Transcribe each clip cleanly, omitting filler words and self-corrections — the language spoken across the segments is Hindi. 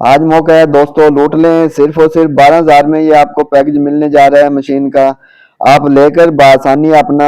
आज मौका है दोस्तों, लूट लें। सिर्फ और सिर्फ 12,000 में ये आपको पैकेज मिलने जा रहा है मशीन का। आप लेकर बआसानी अपना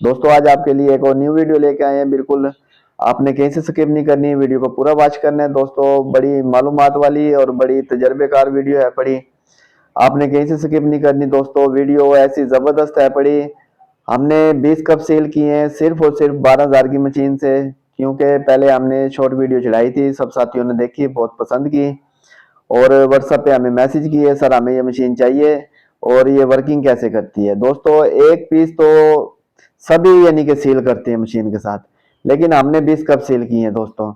दोस्तों, आज आपके लिए एक और न्यू वीडियो लेके आए हैं। बिल्कुल आपने कहीं से स्किप नहीं करनी, वीडियो को पूरा वॉच करना है दोस्तों। बड़ी मालूमात वाली और बड़ी तजर्बेकार वीडियो है पड़ी, आपने कहीं से स्किप नहीं करनी दोस्तों। वीडियो ऐसी जबरदस्त है पड़ी। हमने 20 कप सेल किए हैं सिर्फ और सिर्फ 12,000 की मशीन से, क्योंकि पहले हमने शॉर्ट वीडियो चढ़ाई थी, सब साथियों ने देखी, बहुत पसंद की और व्हाट्सएप पे हमें मैसेज किए, सर हमें ये मशीन चाहिए और ये वर्किंग कैसे करती है। दोस्तों, एक पीस तो सभी यानी कि सेल करते हैं मशीन के साथ, लेकिन हमने 20 कप सेल किए हैं दोस्तों।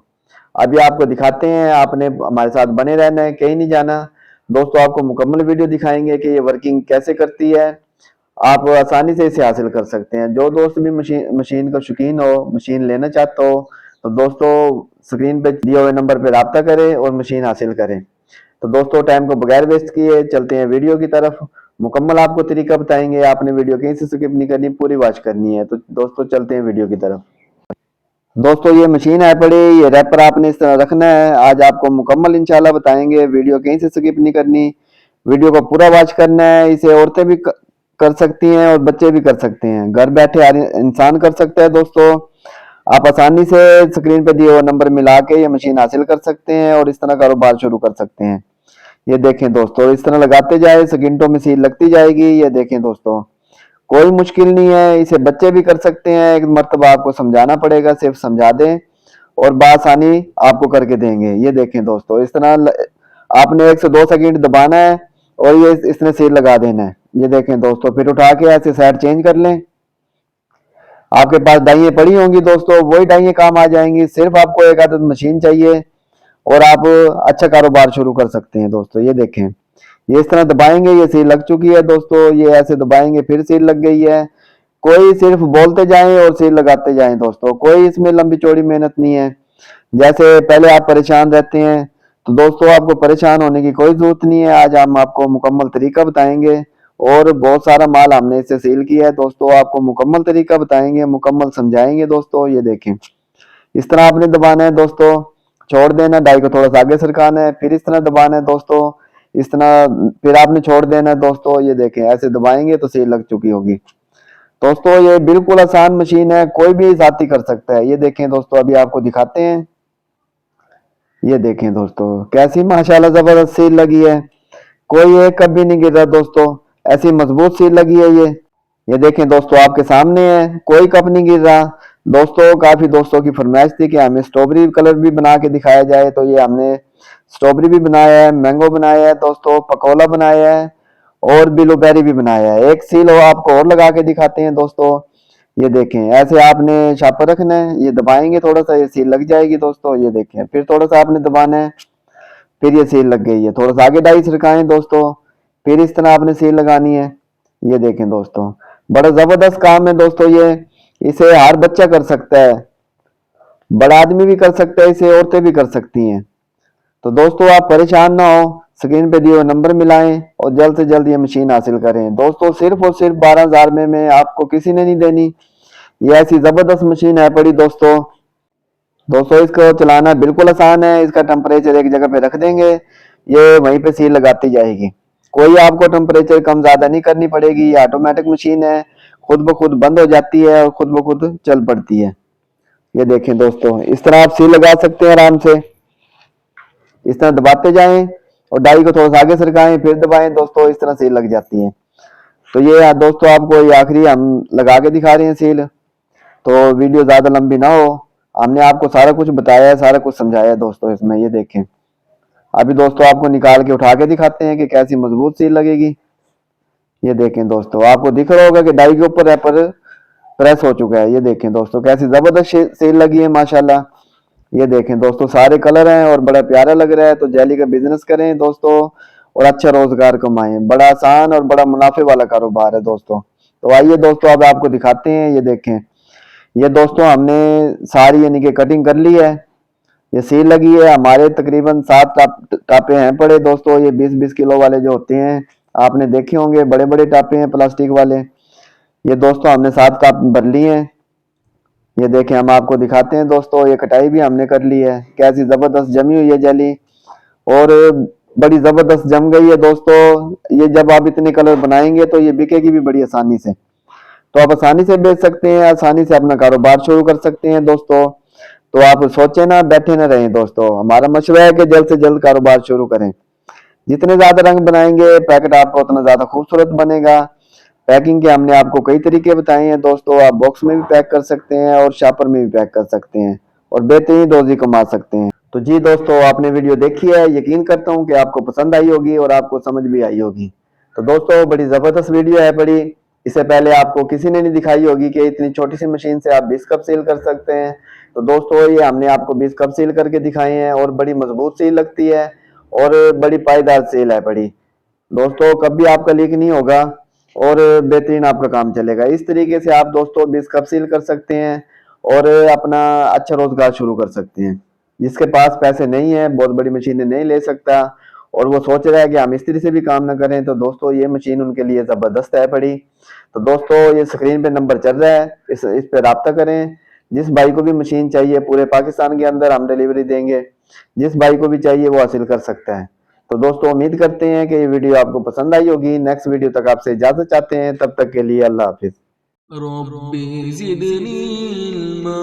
अभी आपको दिखाते हैं, आपने हमारे साथ बने रहना है, कहीं नहीं जाना दोस्तों। आपको मुकम्मल वीडियो दिखाएंगे कि ये वर्किंग कैसे करती है, आप आसानी से इसे हासिल कर सकते हैं। जो दोस्त भी मशीन का शौकीन हो, मशीन लेना चाहता हो, तो दोस्तों स्क्रीन पे दिए हुए नंबर पे राब्ता करें और मशीन हासिल करें। तो दोस्तों, टाइम को बगैर वेस्ट किए चलते हैं वीडियो की तरफ। मुकम्मल आपको तरीका बताएंगे, आपने वीडियो कहीं से स्किप नहीं करनी, पूरी वॉच करनी है। तो दोस्तों चलते हैं वीडियो की तरफ। दोस्तों, ये मशीन है पड़ी, ये रैपर आपने इस तरह रखना है। आज आपको मुकम्मल इंशाल्लाह बताएंगे, वीडियो कहीं से स्किप नहीं करनी, वीडियो को पूरा वॉच करना है। इसे औरतें भी कर सकती हैं और बच्चे भी कर सकते हैं, घर बैठे हर इंसान कर सकता है दोस्तों। आप आसानी से स्क्रीन पे दिए हुए नंबर मिला के ये मशीन हासिल कर सकते हैं और इस तरह कारोबार शुरू कर सकते हैं। ये देखें दोस्तों, इस तरह लगाते जाए, सेकंडों में सील लगती जाएगी। ये देखें दोस्तों, कोई मुश्किल नहीं है, इसे बच्चे भी कर सकते हैं। एक मर्तबा आपको समझाना पड़ेगा, सिर्फ समझा दें और बआसानी आपको करके देंगे। ये देखें दोस्तों, इस तरह आपने 1 से 2 सेकंड दबाना है और ये इसने सील लगा देना है। ये देखें दोस्तों, फिर उठा के ऐसे साइड चेंज कर लें। आपके पास डाइयाँ पड़ी होंगी दोस्तों, वही डाइयाँ काम आ जाएंगी। सिर्फ आपको एक आदत मशीन चाहिए और आप अच्छा कारोबार शुरू कर सकते हैं दोस्तों। ये देखें, ये इस तरह दबाएंगे, ये सील लग चुकी है दोस्तों। ये ऐसे दबाएंगे, फिर सील लग गई है। कोई सिर्फ बोलते जाएं और सील लगाते जाएं दोस्तों, कोई इसमें लंबी चौड़ी मेहनत नहीं है। जैसे पहले आप परेशान रहते हैं, तो दोस्तों आपको परेशान होने की कोई जरूरत नहीं है। आज हम आपको मुकम्मल तरीका बताएंगे और बहुत सारा माल हमने इससे सेल किया है दोस्तों। आपको मुकम्मल तरीका बताएंगे, मुकम्मल समझाएंगे दोस्तों। ये देखें, इस तरह आपने दबाना है दोस्तों, छोड़ देना, डाई को थोड़ा सा आगे सरकाना है, फिर इस तरह दबाना है दोस्तों, इस तरह फिर आपने छोड़ देना है दोस्तों। ये देखें, ऐसे दबाएंगे तो सील लग चुकी होगी दोस्तों। ये बिल्कुल आसान मशीन है, कोई भी साथी कर सकता है। ये देखें दोस्तों, अभी आपको दिखाते हैं। ये देखें दोस्तों, कैसी माशाल्लाह जबरदस्त सील लगी है, कोई एक कप भी नहीं गिर रहा दोस्तों, ऐसी मजबूत सील लगी है ये देखें दोस्तों, आपके सामने है, कोई कप नहीं गिर रहा दोस्तों। काफी दोस्तों की फरमाइश थी कि हमें स्ट्रॉबेरी कलर भी बना के दिखाया जाए, तो ये हमने स्ट्रॉबेरी भी बनाया है, मैंगो बनाया है दोस्तों, पकोला बनाया है और ब्लूबेरी भी बनाया है। एक सील हो आपको और लगा के दिखाते हैं दोस्तों। ये देखें, ऐसे आपने छापर रखना है, ये दबाएंगे थोड़ा सा, ये सील लग जाएगी दोस्तों। ये देखें, फिर थोड़ा सा आपने दबाना है, फिर ये सील लग गई है। थोड़ा सा आगे डाई सरकाएं दोस्तों, फिर इस तरह आपने सील लगानी है। ये देखें दोस्तों, बड़ा जबरदस्त काम है दोस्तों ये। इसे हर बच्चा कर सकता है, बड़ा आदमी भी कर सकता है, इसे औरतें भी कर सकती हैं। तो दोस्तों, आप परेशान ना हो, स्क्रीन पे दिए हुए नंबर मिलाएं और जल्द से जल्द ये मशीन हासिल करें दोस्तों। सिर्फ और सिर्फ 12,000 में आपको किसी ने नहीं देनी। ये ऐसी जबरदस्त मशीन है पड़ी दोस्तों। दोस्तों, इसको चलाना बिल्कुल आसान है। इसका टेम्परेचर एक जगह पे रख देंगे, ये वहीं पे सील लगाती जाएगी। कोई आपको टेम्परेचर कम ज्यादा नहीं करनी पड़ेगी। ये ऑटोमेटिक मशीन है, खुद ब खुद बंद हो जाती है और खुद ब खुद चल पड़ती है। ये देखें दोस्तों, इस तरह आप सील लगा सकते हैं आराम से। इस तरह दबाते जाएं और डाई को थोड़ा सा आगे सरकाएं, फिर दबाएं दोस्तों, इस तरह सील लग जाती है। तो ये दोस्तों, आपको ये आखिरी हम लगा के दिखा रहे हैं सील, तो वीडियो ज्यादा लंबी ना हो। हमने आपको सारा कुछ बताया है, सारा कुछ समझाया है दोस्तों इसमें। ये देखें, अभी दोस्तों आपको निकाल के उठा के दिखाते हैं कि कैसी मजबूत सील लगेगी। ये देखें दोस्तों, आपको दिख रहा होगा कि डाई के ऊपर रैपर प्रेस हो चुका है। ये देखें दोस्तों, कैसी जबरदस्त सील लगी है माशाल्लाह। ये देखें दोस्तों, सारे कलर हैं और बड़ा प्यारा लग रहा है। तो जेली का बिजनेस करें दोस्तों और अच्छा रोजगार कमाएं। बड़ा आसान और बड़ा मुनाफे वाला कारोबार है दोस्तों। तो आइए दोस्तों अब आपको दिखाते हैं। ये देखें, ये दोस्तों हमने सारी यानी कि कटिंग कर ली है। ये सील लगी है। हमारे तकरीबन 7 टापे हैं पड़े दोस्तों। ये 20-20 किलो वाले जो होते हैं, आपने देखे होंगे, बड़े बड़े टापे हैं प्लास्टिक वाले। ये दोस्तों हमने 7 टाप भर लिए हैं। ये देखें, हम आपको दिखाते हैं दोस्तों। ये कटाई भी हमने कर ली है। कैसी जबरदस्त जमी हुई है जाली, और बड़ी जबरदस्त जम गई है दोस्तों। ये जब आप इतने कलर बनाएंगे तो ये बिकेगी भी बड़ी आसानी से। तो आप आसानी से बेच सकते हैं, आसानी से अपना कारोबार शुरू कर सकते हैं दोस्तों। तो आप सोचे ना, बैठे ना रहें दोस्तों। हमारा मशवरा है कि जल्द से जल्द कारोबार शुरू करें। जितने ज्यादा रंग बनाएंगे पैकेट आपका उतना ज्यादा खूबसूरत बनेगा। पैकिंग के हमने आपको कई तरीके बताए हैं दोस्तों। आप बॉक्स में भी पैक कर सकते हैं और शॉपर में भी पैक कर सकते हैं और बेहतरीन रोजी कमा सकते हैं। तो जी दोस्तों, आपने वीडियो देखी है, यकीन करता हूँ कि आपको पसंद आई होगी और आपको समझ भी आई होगी। तो दोस्तों, बड़ी जबरदस्त वीडियो है बड़ी। इससे पहले आपको किसी ने नहीं दिखाई होगी कि इतनी छोटी सी मशीन से आप 20 कप सील कर सकते हैं। तो दोस्तों, ये हमने आपको 20 कप सील करके दिखाए हैं और बड़ी मजबूत सील लगती है और बड़ी पायदार सील है बड़ी। दोस्तों, कभी आपका लीक नहीं होगा और बेहतरीन आपका काम चलेगा। इस तरीके से आप दोस्तों 20 कप सील कर सकते हैं और अपना अच्छा रोजगार शुरू कर सकते हैं। जिसके पास पैसे नहीं है, बहुत बड़ी मशीनें नहीं ले सकता और वो सोच रहा है कि हम मिस्त्री से भी काम ना करें, तो दोस्तों ये मशीन उनके लिए जबरदस्त है पड़ी। तो दोस्तों, ये स्क्रीन पे नंबर चल रहा है, इस पे राब्ता करें। जिस भाई को भी मशीन चाहिए पूरे पाकिस्तान के अंदर हम डिलीवरी देंगे। जिस भाई को भी चाहिए वो हासिल कर सकता है। तो दोस्तों, उम्मीद करते हैं कि ये वीडियो आपको पसंद आई होगी। नेक्स्ट वीडियो तक आपसे इजाजत चाहते हैं, तब तक के लिए अल्लाह हाफिज। रब्बी ज़िदनी इल्मा।